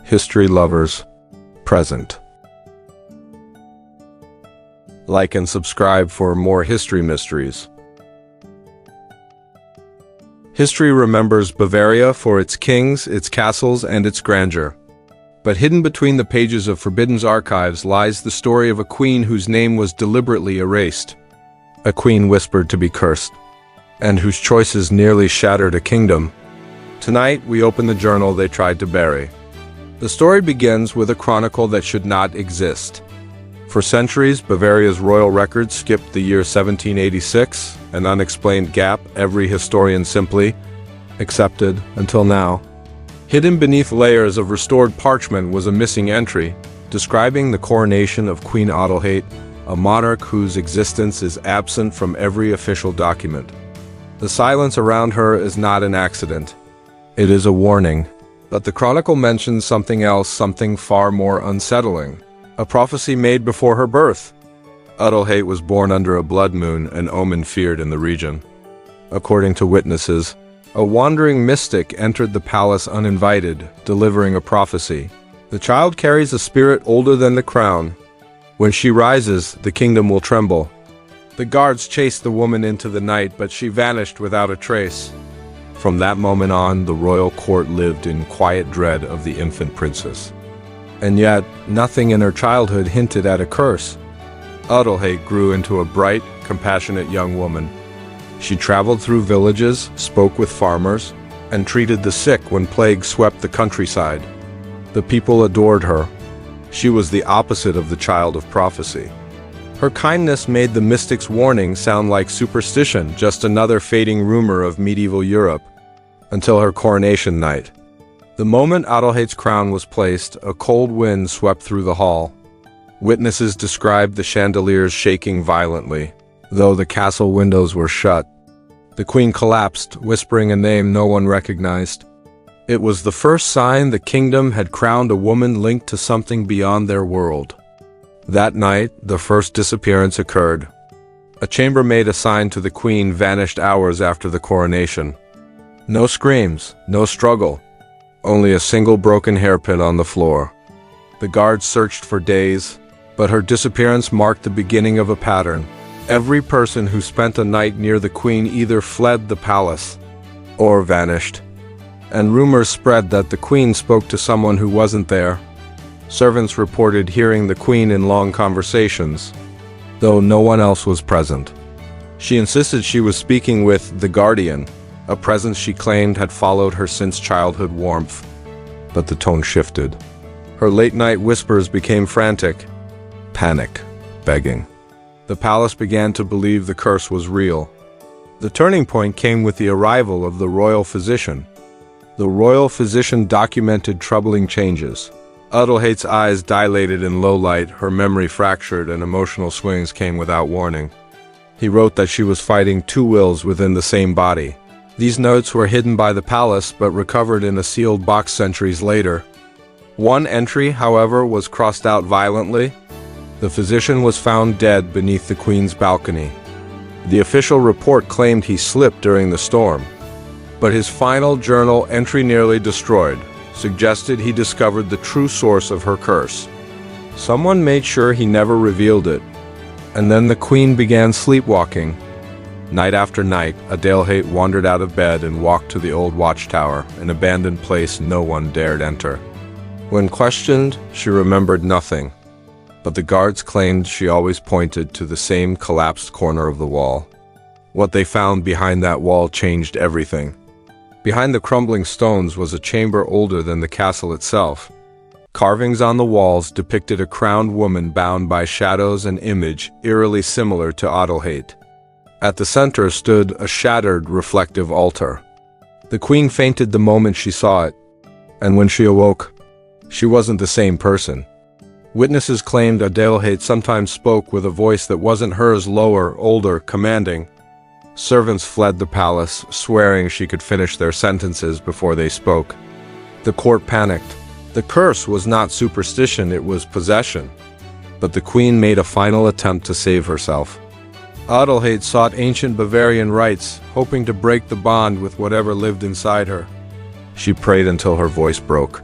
history lovers present. Like and subscribe for more history mysteries. History remembers Bavaria for its kings, its castles, and its grandeur. But hidden between the pages of Forbidden's archives lies the story of a queen whose name was deliberately erased. A queen whispered to be cursed, and whose choices nearly shattered a kingdom. Tonight, we open the journal they tried to bury. The story begins with a chronicle that should not exist. For centuries, Bavaria's royal records skipped the year 1786, an unexplained gap every historian simply accepted until now. Hidden beneath layers of restored parchment was a missing entry, describing the coronation of Queen Adelheid, a monarch whose existence is absent from every official document. The silence around her is not an accident. It is a warning. But the chronicle mentions something else, something far more unsettling. A prophecy made before her birth. Adelheid was born under a blood moon, an omen feared in the region. According to witnesses, a wandering mystic entered the palace uninvited, delivering a prophecy. The child carries a spirit older than the crown. When she rises, the kingdom will tremble. The guards chased the woman into the night, but she vanished without a trace. From that moment on, the royal court lived in quiet dread of the infant princess. And yet, nothing in her childhood hinted at a curse. Adelheid grew into a bright, compassionate young woman. She traveled through villages, spoke with farmers, and treated the sick when plague swept the countryside. The people adored her. She was the opposite of the child of prophecy. Her kindness made the mystic's warning sound like superstition, just another fading rumor of medieval Europe, until her coronation night. The moment Adelheid's crown was placed, a cold wind swept through the hall. Witnesses described the chandeliers shaking violently, though the castle windows were shut. The queen collapsed, whispering a name no one recognized. It was the first sign the kingdom had crowned a woman linked to something beyond their world. That night, the first disappearance occurred. A chambermaid assigned to the queen vanished hours after the coronation. No screams, no struggle. Only a single broken hairpin on the floor. The guards searched for days, but her disappearance marked the beginning of a pattern. Every person who spent a night near the queen either fled the palace or vanished. And rumors spread that the queen spoke to someone who wasn't there. Servants reported hearing the queen in long conversations, though no one else was present. She insisted she was speaking with the guardian, a presence she claimed had followed her since childhood warmth. But the tone shifted. Her late-night whispers became frantic. Panic, begging. The palace began to believe the curse was real. The turning point came with the arrival of the royal physician. The royal physician documented troubling changes. Adelheid's eyes dilated in low light, her memory fractured, and emotional swings came without warning. He wrote that she was fighting two wills within the same body. These notes were hidden by the palace but recovered in a sealed box centuries later. One entry, however, was crossed out violently. The physician was found dead beneath the queen's balcony. The official report claimed he slipped during the storm, but his final journal entry, nearly destroyed, suggested he discovered the true source of her curse. Someone made sure he never revealed it, and then the queen began sleepwalking. Night after night, Adelheid wandered out of bed and walked to the old watchtower, an abandoned place no one dared enter. When questioned, she remembered nothing, but the guards claimed she always pointed to the same collapsed corner of the wall. What they found behind that wall changed everything. Behind the crumbling stones was a chamber older than the castle itself. Carvings on the walls depicted a crowned woman bound by shadows, an image eerily similar to Adelheid. At the center stood a shattered, reflective altar. The queen fainted the moment she saw it, and when she awoke, she wasn't the same person. Witnesses claimed Adelheid sometimes spoke with a voice that wasn't hers, lower, older, commanding. Servants fled the palace, swearing she could finish their sentences before they spoke. The court panicked. The curse was not superstition, it was possession. But the queen made a final attempt to save herself. Adelheid sought ancient Bavarian rites, hoping to break the bond with whatever lived inside her. She prayed until her voice broke.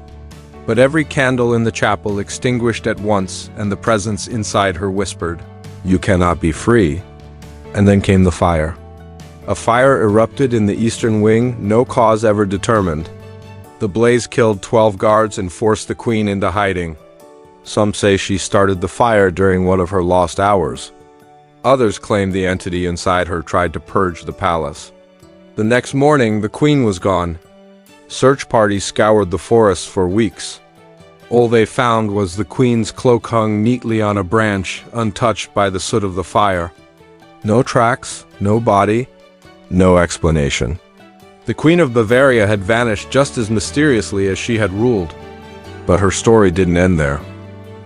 But every candle in the chapel extinguished at once, and the presence inside her whispered, "You cannot be free." And then came the fire. A fire erupted in the eastern wing, no cause ever determined. The blaze killed 12 guards and forced the queen into hiding. Some say she started the fire during one of her lost hours. Others claim the entity inside her tried to purge the palace. The next morning, the queen was gone. Search parties scoured the forests for weeks. All they found was the queen's cloak hung neatly on a branch, untouched by the soot of the fire. No tracks, no body, no explanation. The Queen of Bavaria had vanished just as mysteriously as she had ruled. But her story didn't end there.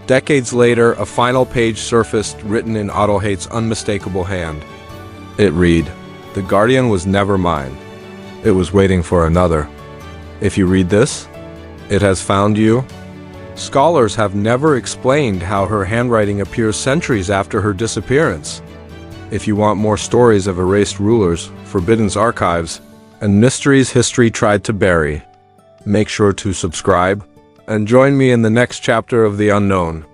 Decades later, a final page surfaced, written in Otto Hate's unmistakable hand. It read, "The guardian was never mine. It was waiting for another. If you read this, it has found you." Scholars have never explained how her handwriting appears centuries after her disappearance. If you want more stories of erased rulers, forbidden archives, and mysteries history tried to bury, make sure to subscribe and join me in the next chapter of The Unknown.